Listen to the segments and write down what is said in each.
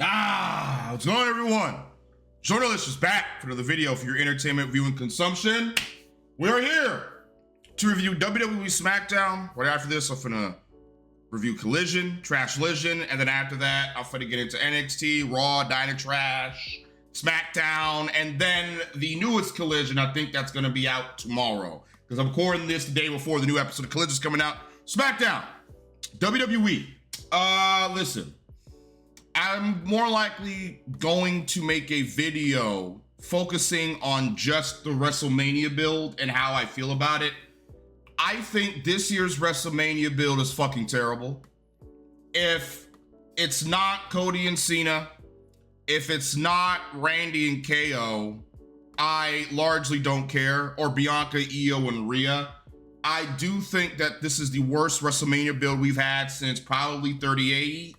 What's going on, everyone? Journalist is back for another video for your entertainment viewing consumption. We are here to review WWE Smackdown. Right after this, I'm gonna review Collision, Trash Lision, and then after that, I'm gonna get into NXT, Raw, Diner Trash, Smackdown, and then the newest Collision. I think that's gonna be out tomorrow because I'm recording this the day before the new episode of Collision's coming out. Smackdown, WWE. Listen. I'm more likely going to make a video focusing on just the WrestleMania build and how I feel about it. I think this year's WrestleMania build is fucking terrible. If it's not Cody and Cena, if it's not Randy and KO, I largely don't care, or Bianca, Io, and Rhea. I do think that this is the worst WrestleMania build we've had since probably 38.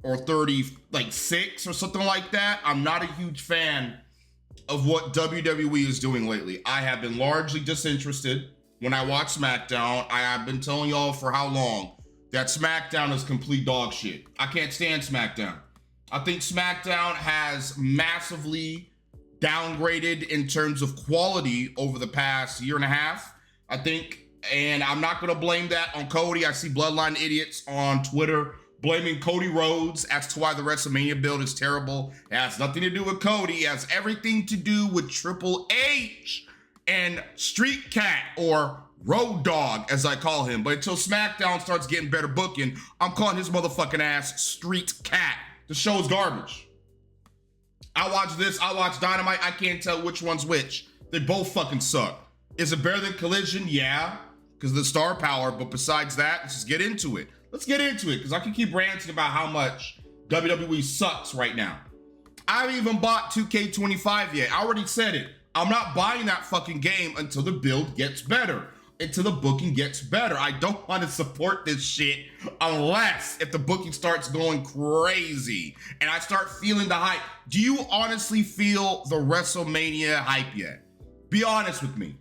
Or 36 or something like that. I'm not a huge fan of what WWE is doing lately. I have been largely disinterested when I watch SmackDown. I have been telling y'all for how long that SmackDown is complete dog shit. I can't stand SmackDown. I think SmackDown has massively downgraded in terms of quality over the past year and a half. I think, and I'm not gonna blame that on Cody. I see Bloodline idiots on Twitter blaming Cody Rhodes as to why the WrestleMania build is terrible. It has nothing to do with Cody. It has everything to do with Triple H and Street Cat, or Road Dogg, as I call him. But until SmackDown starts getting better booking, I'm calling his motherfucking ass Street Cat. The show is garbage. I watch this, I watch Dynamite, I can't tell which one's which. They both fucking suck. Is it better than Collision? Yeah, because of the star power. But besides that, let's just get into it. Let's get into it, because I can keep ranting about how much WWE sucks right now. I haven't even bought 2K25 yet. I already said it. I'm not buying that fucking game until the build gets better, until the booking gets better. I don't want to support this shit unless if the booking starts going crazy and I start feeling the hype. Do you honestly feel the WrestleMania hype yet? Be honest with me.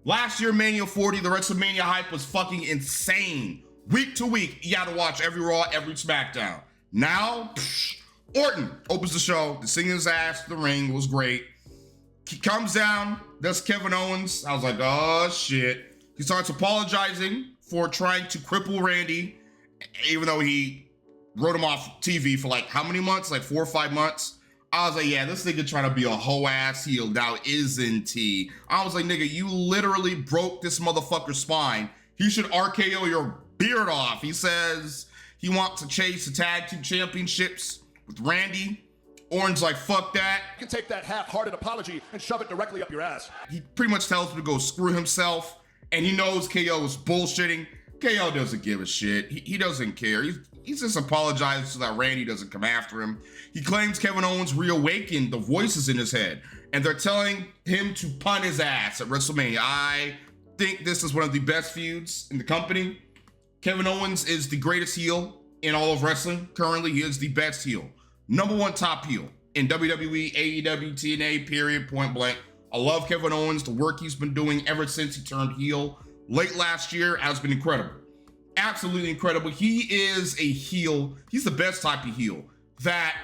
Last year, Mania 40, the WrestleMania hype was fucking insane. Week to week, you gotta watch every Raw, every SmackDown. Now, Orton opens the show, the singing his ass to the ring was great. He comes down, does Kevin Owens. I was like, oh shit. He starts apologizing for trying to cripple Randy, even though he wrote him off TV for like how many months? Like 4 or 5 months. I was like, yeah, this nigga trying to be a hoe ass heel now, isn't he? I was like, nigga, you literally broke this motherfucker's spine. He should RKO your beard off. He says he wants to chase the tag team championships with Randy. Orton's like, fuck that. You can take that half-hearted apology and shove it directly up your ass. He pretty much tells him to go screw himself, and he knows KO is bullshitting. KO doesn't give a shit. He doesn't care. He's just apologizing so that Randy doesn't come after him. He claims Kevin Owens reawakened the voices in his head, and they're telling him to punt his ass at WrestleMania. I think this is one of the best feuds in the company. Kevin Owens is the greatest heel in all of wrestling. Currently, he is the best heel. #1 top heel in WWE, AEW, TNA, period, point blank. I love Kevin Owens. The work he's been doing ever since he turned heel late last year has been incredible. Absolutely incredible. He is a heel. He's the best type of heel that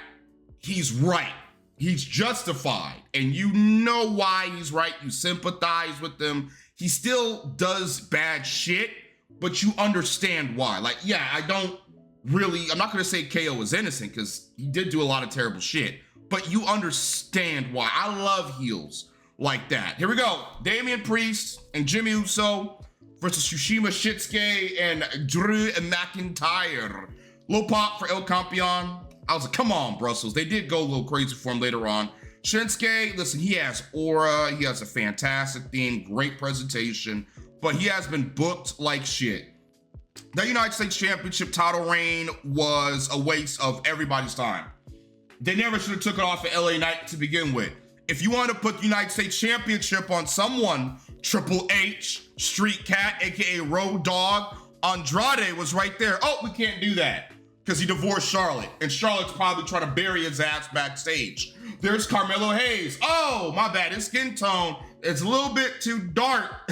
he's right. He's justified. And you know why he's right. You sympathize with him. He still does bad shit, but you understand why. Like, yeah, I'm not gonna say KO is innocent because he did do a lot of terrible shit, but you understand why. I love heels like that. Here we go. Damian Priest and Jimmy Uso versus Tsushima Shinsuke and Drew McIntyre. Little pop for El Campeon. I was like, come on, Brussels. They did go a little crazy for him later on. Shinsuke, listen, he has aura. He has a fantastic theme, great presentation, but he has been booked like shit. That United States Championship title reign was a waste of everybody's time. They never should have took it off of LA Knight to begin with. If you want to put the United States Championship on someone, Triple H, Street Cat, aka Road Dogg, Andrade was right there. Oh, we can't do that because he divorced Charlotte, and Charlotte's probably trying to bury his ass backstage. There's Carmelo Hayes. Oh, my bad, his skin tone is a little bit too dark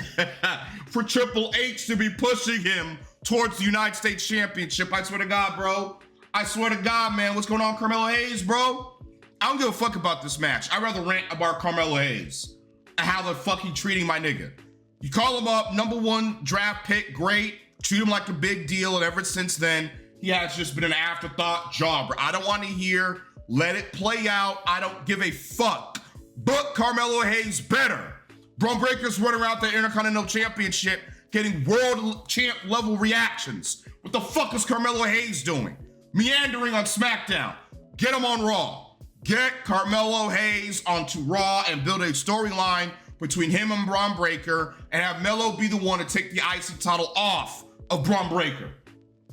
for Triple H to be pushing him towards the United States Championship. I swear to God, bro, I swear to God, man, what's going on, Carmelo Hayes, bro? I don't give a fuck about this match. I'd rather rant about Carmelo Hayes and how the fuck he treating my nigga. You call him up, #1 draft pick, great. Treat him like a big deal, and ever since then, he has just been an afterthought jobber. I don't want to hear, let it play out. I don't give a fuck. Book Carmelo Hayes better. Braun Breaker's running around the Intercontinental Championship getting world champ level reactions. What the fuck is Carmelo Hayes doing? Meandering on SmackDown. Get him on Raw. Get Carmelo Hayes onto Raw and build a storyline between him and Braun Breaker and have Melo be the one to take the IC title off of Braun Breaker.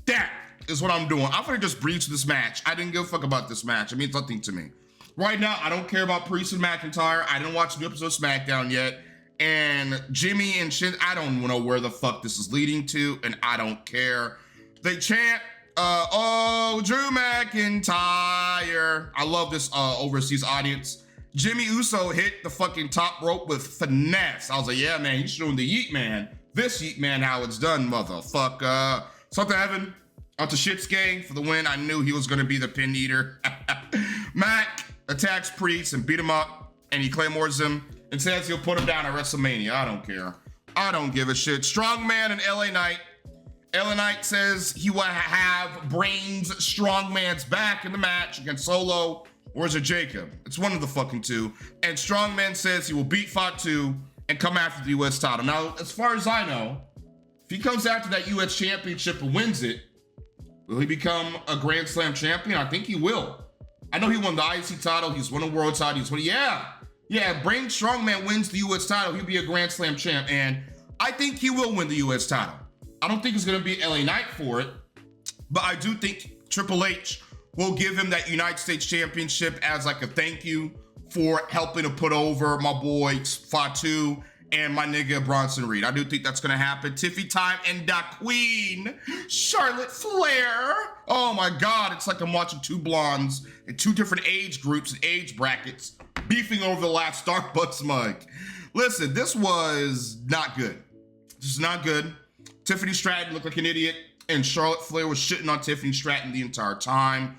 That is what I'm doing. I'm gonna just breach this match. I didn't give a fuck about this match. It means nothing to me. Right now, I don't care about Priest and McIntyre. I didn't watch the episode of SmackDown yet. And Jimmy and Shin, I don't know where the fuck this is leading to, and I don't care. They chant, oh, Drew McIntyre. I love this overseas audience. Jimmy Uso hit the fucking top rope with finesse. I was like, yeah, man, he's showing the Yeet Man. This Yeet Man how it's done, motherfucker. Something Evan onto Shinsuke for the win. I knew he was gonna be the pin eater. Mac attacks Priest and beat him up, and he claymores him and says he'll put him down at WrestleMania. I don't care. I don't give a shit. Strongman and LA Knight. LA Knight says he will have Brain's Strongman's back in the match against Solo, or is it Jacob? It's one of the fucking two. And Strongman says he will beat Fatu and come after the US title. Now, as far as I know, if he comes after that US championship and wins it, will he become a Grand Slam champion? I think he will. I know he won the IC title. He's won a world title. He's won, yeah, Brain Strongman wins the US title, he'll be a Grand Slam champ. And I think he will win the US title. I don't think it's gonna be LA Knight for it, but I do think Triple H will give him that United States Championship as like a thank you for helping to put over my boy Fatu and my nigga Bronson Reed. I do think that's gonna happen. Tiffy time and the Queen, Charlotte Flair. Oh my God, it's like I'm watching two blondes in two different age groups and age brackets beefing over the last Starbucks mug. Listen, this was not good. This is not good. Tiffany Stratton looked like an idiot, and Charlotte Flair was shitting on Tiffany Stratton the entire time.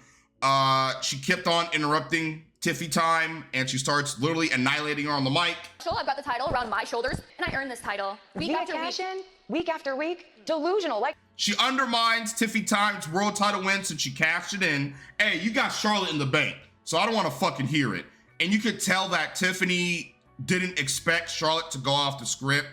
She kept on interrupting Tiffy time, and she starts literally annihilating her on the mic. I've got the title around my shoulders, and I earned this title week after week. Delusional. Like, she undermines Tiffy Time's world title win since she cashed it in. Hey, you got Charlotte in the bank, so I don't want to fucking hear it. And you could tell that Tiffany didn't expect Charlotte to go off the script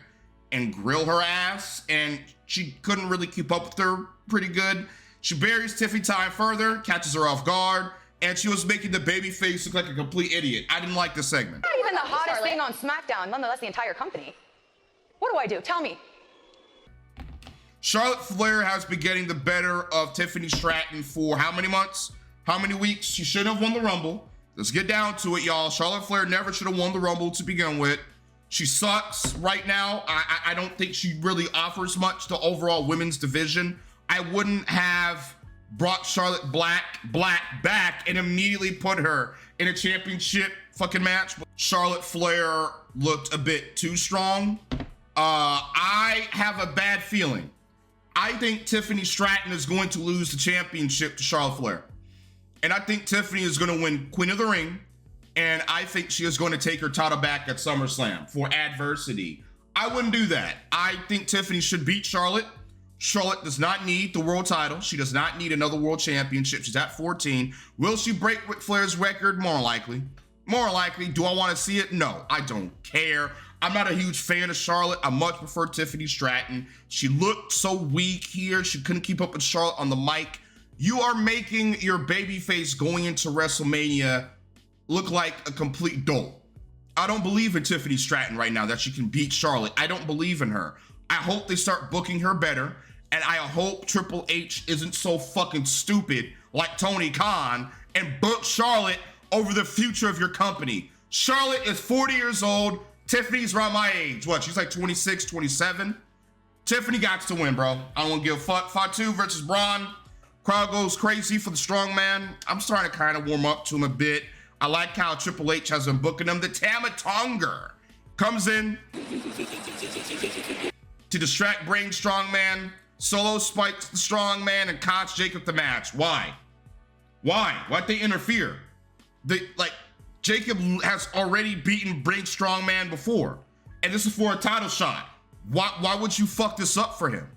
and grill her ass, and she couldn't really keep up with her pretty good. She buries Tiffy Time further, catches her off guard, and she was making the babyface look like a complete idiot. I didn't like this segment. Not even the hottest thing on SmackDown, nonetheless the entire company. What do I do? Tell me. Charlotte Flair has been getting the better of Tiffany Stratton for how many months? How many weeks? She shouldn't have won the Rumble. Let's get down to it, y'all. Charlotte Flair never should have won the Rumble to begin with. She sucks right now. I don't think she really offers much to overall women's division. I wouldn't have brought Charlotte Black back and immediately put her in a championship fucking match. Charlotte Flair looked a bit too strong. I have a bad feeling. I think Tiffany Stratton is going to lose the championship to Charlotte Flair. And I think Tiffany is going to win Queen of the Ring. And I think she is going to take her title back at SummerSlam for adversity. I wouldn't do that. I think Tiffany should beat Charlotte. Charlotte does not need the world title. She does not need another world championship. She's at 14. Will she break Ric Flair's record? More likely. More likely. Do I want to see it? No, I don't care. I'm not a huge fan of Charlotte. I much prefer Tiffany Stratton. She looked so weak here. She couldn't keep up with Charlotte on the mic. You are making your babyface going into WrestleMania look like a complete dolt. I don't believe in Tiffany Stratton right now that she can beat Charlotte. I don't believe in her. I hope they start booking her better, and I hope Triple H isn't so fucking stupid like Tony Khan and book Charlotte over the future of your company. Charlotte is 40 years old. Tiffany's around my age. What, she's like 26, 27? Tiffany got to win, bro. I don't want to give a fuck. Fatu versus Braun. Crowd goes crazy for the strong man. I'm starting to kind of warm up to him a bit. I like how Triple H has been booking him. The Tamatonga comes in to distract Brain Strongman. Solo spikes the Strongman and costs Jacob the match. Why? Why? Why'd they interfere? Jacob has already beaten Braun Strowman before, and this is for a title shot. Why would you fuck this up for him?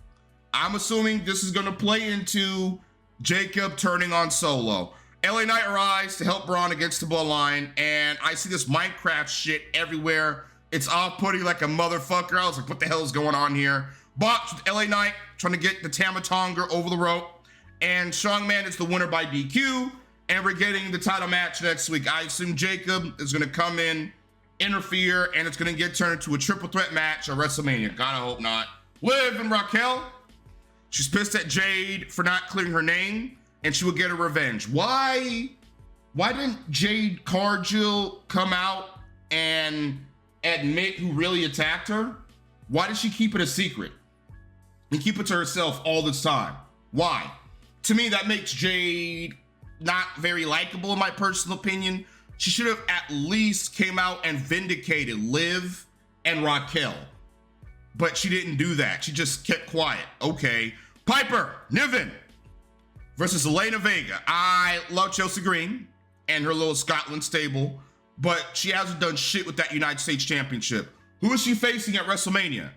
I'm assuming this is gonna play into Jacob turning on Solo. LA Knight arrives to help Braun against the Bloodline, and I see this Minecraft shit everywhere. It's off-putting like a motherfucker. I was like, what the hell is going on here? Botch with LA Knight trying to get the Tamatonga over the rope, and Strongman is the winner by DQ, and we're getting the title match next week. I assume Jacob is gonna come in, interfere, and it's gonna get turned into a triple threat match at WrestleMania. God, I hope not. Liv and Raquel, she's pissed at Jade for not clearing her name, and she will get her revenge. Why didn't Jade Cargill come out and admit who really attacked her? Why did she keep it a secret and keep it to herself all this time? Why? To me, that makes Jade not very likable in my personal opinion. She should have at least came out and vindicated Liv and Raquel, but she didn't do that. She just kept quiet. Okay, Piper Niven versus Zelina Vega. I love Chelsea Green and her little Scotland stable, but she hasn't done shit with that United States Championship. Who is she facing at WrestleMania?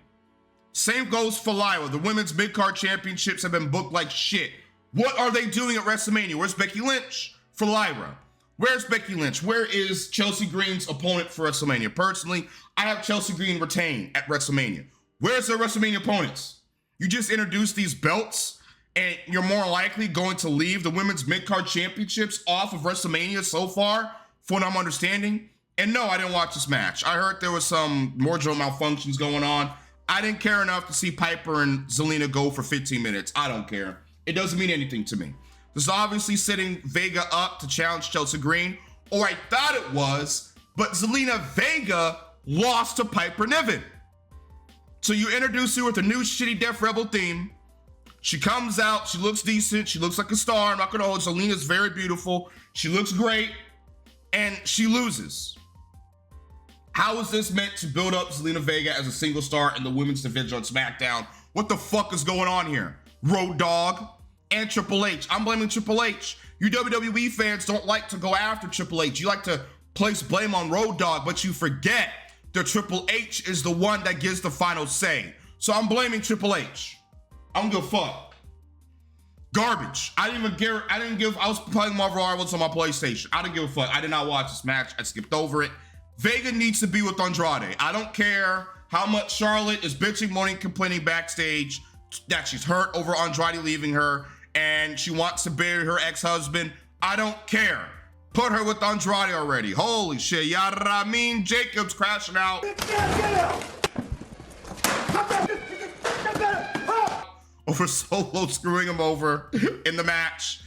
Same goes for Lyra. The women's midcard championships have been booked like shit. What are they doing at WrestleMania? Where's Becky Lynch for Lyra? Where's Becky Lynch? Where is Chelsea Green's opponent for WrestleMania? Personally, I have Chelsea Green retain at WrestleMania. Where's their WrestleMania opponents? You just introduced these belts, and you're more likely going to leave the women's mid-card championships off of WrestleMania so far, for what I'm understanding. And no, I didn't watch this match. I heard there was some wardrobe malfunctions going on. I didn't care enough to see Piper and Zelina go for 15 minutes. I don't care. It doesn't mean anything to me. This is obviously setting Vega up to challenge Chelsea Green, or I thought it was, but Zelina Vega lost to Piper Niven. So you introduce her with a new shitty Def Rebel theme. She comes out, she looks decent, she looks like a star. I'm not gonna hold, Zelina's very beautiful. She looks great, and she loses. How is this meant to build up Zelina Vega as a single star in the women's division on SmackDown? What the fuck is going on here? Road Dogg and Triple H. I'm blaming Triple H. You WWE fans don't like to go after Triple H. You like to place blame on Road Dogg, but you forget that Triple H is the one that gives the final say. So I'm blaming Triple H. I don't give a fuck. Garbage. I was playing Marvel Rivals on my PlayStation. I didn't give a fuck. I did not watch this match. I skipped over it. Vega needs to be with Andrade. I don't care how much Charlotte is bitching, moaning, complaining backstage that she's hurt over Andrade leaving her and she wants to bury her ex-husband. I don't care. Put her with Andrade already. Holy shit. Ramin Jacobs crashing out. Over Solo screwing him over in the match.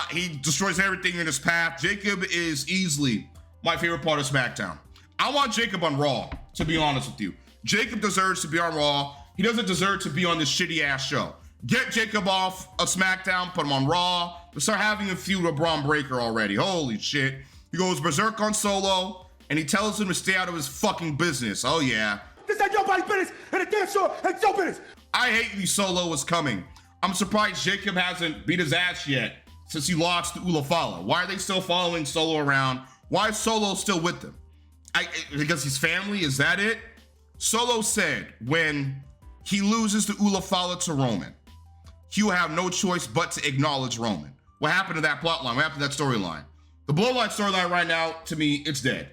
He destroys everything in his path. Jacob is easily my favorite part of SmackDown. I want Jacob on Raw, to be honest with you. Jacob deserves to be on Raw. He doesn't deserve to be on this shitty ass show. Get Jacob off of SmackDown, put him on Raw. Let's start having a feud with Braun Breaker already. Holy shit. He goes berserk on Solo, and he tells him to stay out of his fucking business. Oh yeah. This ain't nobody's business, and the damn show ain't your business. I hate you, Solo is coming. I'm surprised Jacob hasn't beat his ass yet since he lost to Ulafala. Why are they still following Solo around? Why is Solo still with them? Because he's family, is that it? Solo said when he loses to Ulafala to Roman, he will have no choice but to acknowledge Roman. What happened to that plot line? What happened to that storyline? The Bloodline storyline right now, to me, it's dead.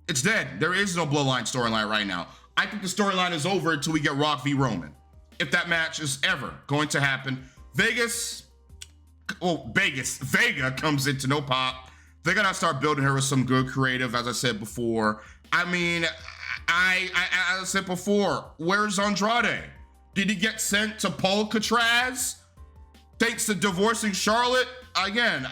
It's dead. There is no Bloodline storyline right now. I think the storyline is over until we get Rock v. Roman. If that match is ever going to happen. Vega comes into no pop. They're gonna start building her with some good creative, as I said before. I mean, as I said before, where's Andrade? Did he get sent to Polcatraz? Thanks to divorcing Charlotte? Again,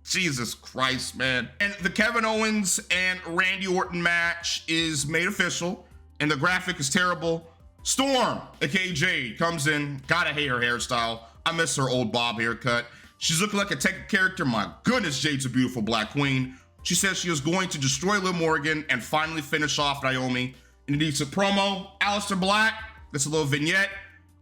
Jesus Christ, man. And the Kevin Owens and Randy Orton match is made official, and the graphic is terrible. Storm, aka Jade, comes in. Gotta hate her hairstyle. I miss her old bob haircut. She's looking like a tech character. My goodness, Jade's a beautiful black queen. She says she is going to destroy Liv Morgan and finally finish off Naomi. And it needs a promo. Aleister Black, that's a little vignette.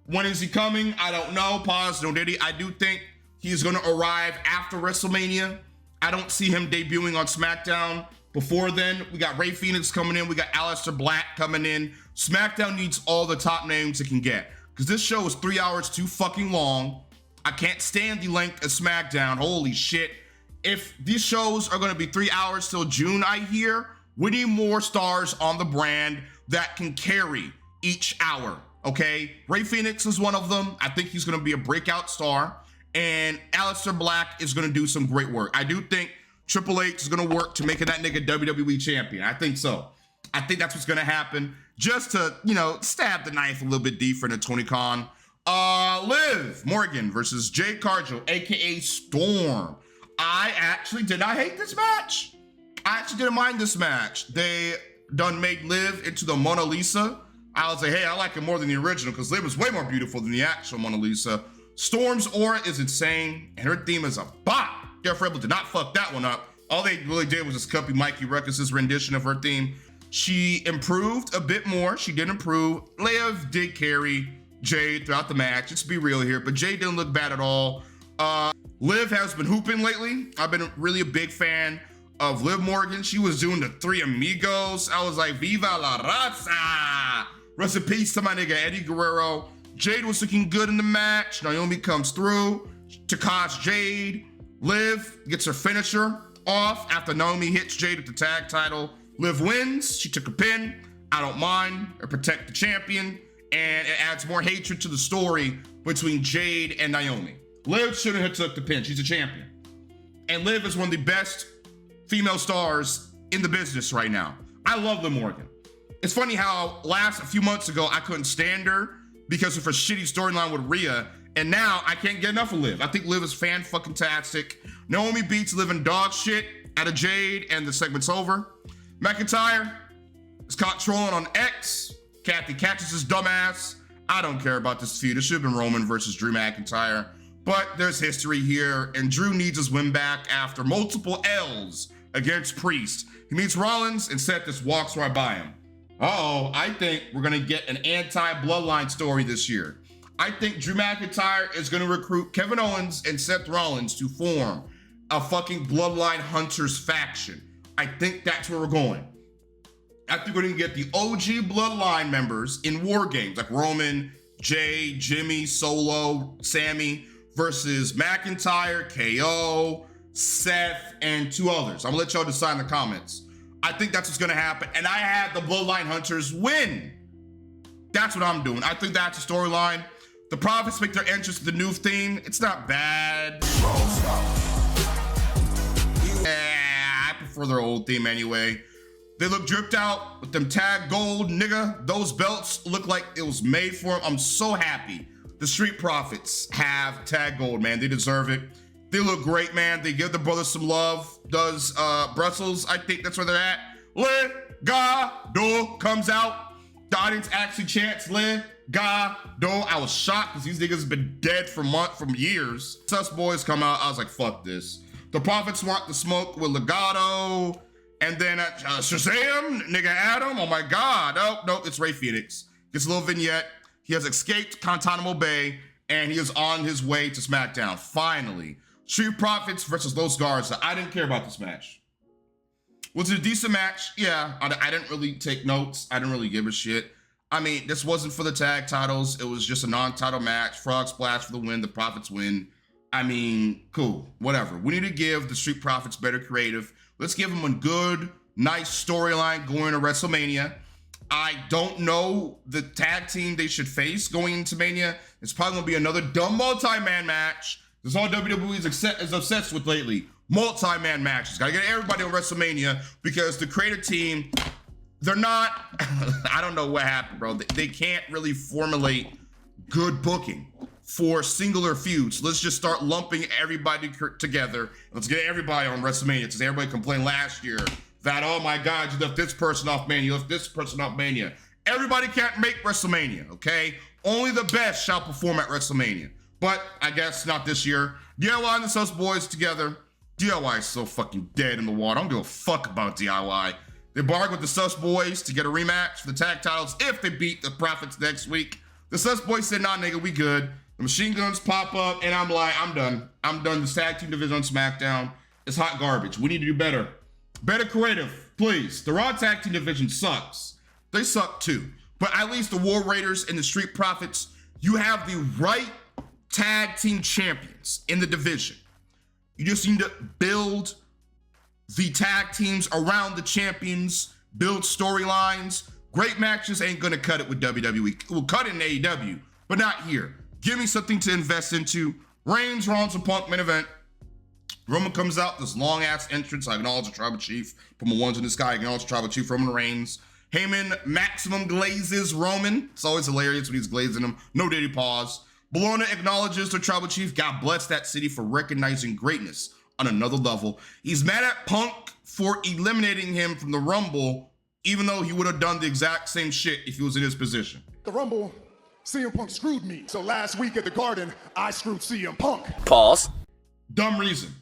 When is he coming? I don't know. Pause, no diddy. I do think he's going to arrive after WrestleMania. I don't see him debuting on SmackDown before then. We got Rey Fenix coming in. We got Aleister Black coming in. SmackDown needs all the top names it can get because this show is 3 hours too fucking long. I can't stand the length of SmackDown. Holy shit. If these shows are going to be 3 hours till June, I hear, we need more stars on the brand that can carry each hour, okay? Rey Fenix is one of them. I think he's going to be a breakout star. And Aleister Black is going to do some great work. I do think Triple H is going to work to making that nigga WWE champion. I think so. I think that's what's going to happen. Just to, you know, stab the knife a little bit deeper into Tony Khan. Liv Morgan versus Jade Cargill, aka Storm. I actually did not hate this match. I actually didn't mind this match. They done made Liv into the Mona Lisa. I was like, hey, I like it more than the original because Liv is way more beautiful than the actual Mona Lisa. Storm's aura is insane, and her theme is a bop. Jeff Rebel did not fuck that one up. All they really did was just copy Mikey Ruckus' rendition of her theme. She improved a bit more. She did improve. Liv did carry Jade throughout the match. Let's be real here, but Jade didn't look bad at all. Liv has been hooping lately. I've been really a big fan of Liv Morgan. She was doing the Three Amigos. I was like, Viva la raza. Rest in peace to my nigga Eddie Guerrero. Jade was looking good in the match. Naomi comes through to cost Jade. Liv gets her finisher off after Naomi hits Jade with the tag title. Liv wins. She took a pin. I don't mind. Or protect the champion. And it adds more hatred to the story between Jade and Naomi. Liv shouldn't have took the pin. She's a champion. And Liv is one of the best female stars in the business right now. I love Liv Morgan. It's funny how a few months ago, I couldn't stand her because of her shitty storyline with Rhea. And now I can't get enough of Liv. I think Liv is fan-fucking-tastic. Naomi beats Liv and dog shit out of Jade and the segment's over. McIntyre is caught trolling on X. Kathy catches his dumbass. I don't care about this feud. It should have been Roman versus Drew McIntyre. But there's history here, and Drew needs his win back after multiple L's against Priest. He meets Rollins, and Seth just walks right by him. I think we're gonna get an anti-Bloodline story this year. I think Drew McIntyre is gonna recruit Kevin Owens and Seth Rollins to form a fucking Bloodline Hunters faction. I think that's where we're going. I think we're gonna get the OG Bloodline members in War Games, like Roman, Jay, Jimmy, Solo, Sammy, versus McIntyre, KO, Seth, and 2 others. I'm gonna let y'all decide in the comments. I think that's what's gonna happen, and I had the Bloodline Hunters win. That's what I'm doing. I think that's a storyline. The Profits make their entrance to the new theme. It's not bad. I prefer their old theme anyway. They look dripped out with them tag gold, nigga. Those belts look like it was made for them. I'm so happy the Street Profits have tag gold, man. They deserve it. They look great, man. They give the brothers some love. Does Brussels, I think that's where they're at. Legado comes out. The audience actually chants Legado. I was shocked because these niggas have been dead for years. Sus boys come out. I was like, fuck this. The Profits want the smoke with Legado. And then Shazam, nigga Adam. Oh my God. Oh, no, it's Rey Fenix. Gets a little vignette. He has escaped Guantanamo Bay and he is on his way to SmackDown. Finally. Street Profits versus Los Garza. I didn't care about this match. Was it a decent match? Yeah, I didn't really take notes. I didn't really give a shit. I mean, this wasn't for the tag titles. It was just a non-title match. Frog Splash for the win. The Profits win. I mean, cool. Whatever. We need to give the Street Profits better creative. Let's give them a good, nice storyline going to WrestleMania. I don't know the tag team they should face going into Mania. It's probably going to be another dumb multi-man match. That's all WWE is obsessed with lately. Multi-man matches. Got to get everybody on WrestleMania because the creative team, they're not, I don't know what happened, bro. They can't really formulate good booking for singular feuds. Let's just start lumping everybody together. Let's get everybody on WrestleMania because everybody complained last year that, oh my God, you left this person off Mania, you left this person off Mania. Everybody can't make WrestleMania, okay? Only the best shall perform at WrestleMania. But I guess not this year. DIY and the Sus Boys together. DIY is so fucking dead in the water. I don't give a fuck about DIY. They bargained with the Sus Boys to get a rematch for the tag titles if they beat the Profits next week. The Sus Boys said, nah, nigga, we good. The machine guns pop up, and I'm like, I'm done. I'm done. The tag team division on SmackDown is hot garbage. We need to do better. Better creative, please. The Raw tag team division sucks. They suck too. But at least the War Raiders and the Street Profits, you have the right tag team champions in the division. You just need to build the tag teams around the champions, build storylines. Great matches ain't gonna cut it with WWE. We'll cut it in AEW, but not here. Give me something to invest into. Reigns, Rollins, and Punk main event. Roman comes out, this long ass entrance. I acknowledge the Tribal Chief. Put my ones in the sky. I acknowledge the Tribal Chief. Roman Reigns. Heyman maximum glazes Roman. It's always hilarious when he's glazing him. No daily pause. Bologna acknowledges the Tribal Chief. God bless that city for recognizing greatness on another level. He's mad at Punk for eliminating him from the Rumble, even though he would have done the exact same shit if he was in his position. The Rumble, CM Punk screwed me. So last week at the Garden, I screwed CM Punk. Pause. Dumb reason.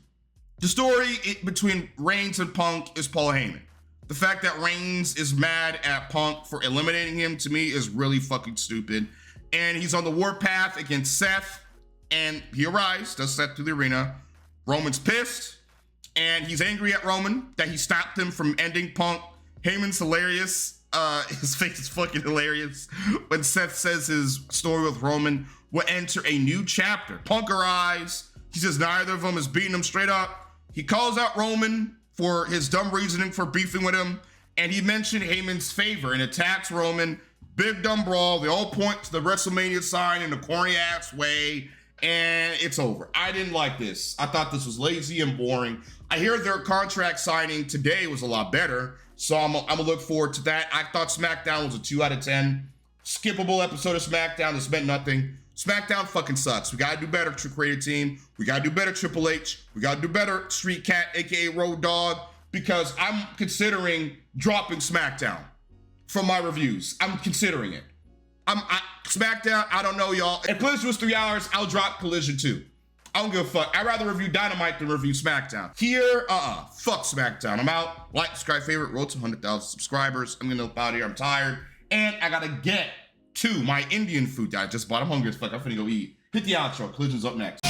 The story between Reigns and Punk is Paul Heyman. The fact that Reigns is mad at Punk for eliminating him, to me, is really fucking stupid. And he's on the warpath against Seth, and he arrives, does Seth to the arena. Roman's pissed, and he's angry at Roman that he stopped him from ending Punk. Heyman's hilarious. His face is fucking hilarious when Seth says his story with Roman will enter a new chapter. Punk arrives. He says neither of them is beating him straight up. He calls out Roman for his dumb reasoning for beefing with him, and he mentioned Heyman's favor and attacks Roman. Big dumb brawl. They all point to the WrestleMania sign in a corny ass way, and it's over. I didn't like this. I thought this was lazy and boring. I hear their contract signing today was a lot better, so I'm gonna look forward to that. I thought SmackDown was a 2 out of 10. Skippable episode of SmackDown. This meant nothing. SmackDown fucking sucks. We gotta do better, Creative Team. We gotta do better, Triple H. We gotta do better, Street Cat, aka Road Dogg, because I'm considering dropping SmackDown from my reviews. I'm considering it. SmackDown, I don't know, y'all. If Collision was 3 hours, I'll drop Collision too. I don't give a fuck. I'd rather review Dynamite than review SmackDown. Here, fuck SmackDown. I'm out. Like, subscribe, favorite. Road to 100,000 subscribers. I'm gonna help out here. I'm tired. And I gotta get to my Indian food that I just bought. I'm hungry as fuck. I'm finna go eat. Hit the outro. Collision's up next.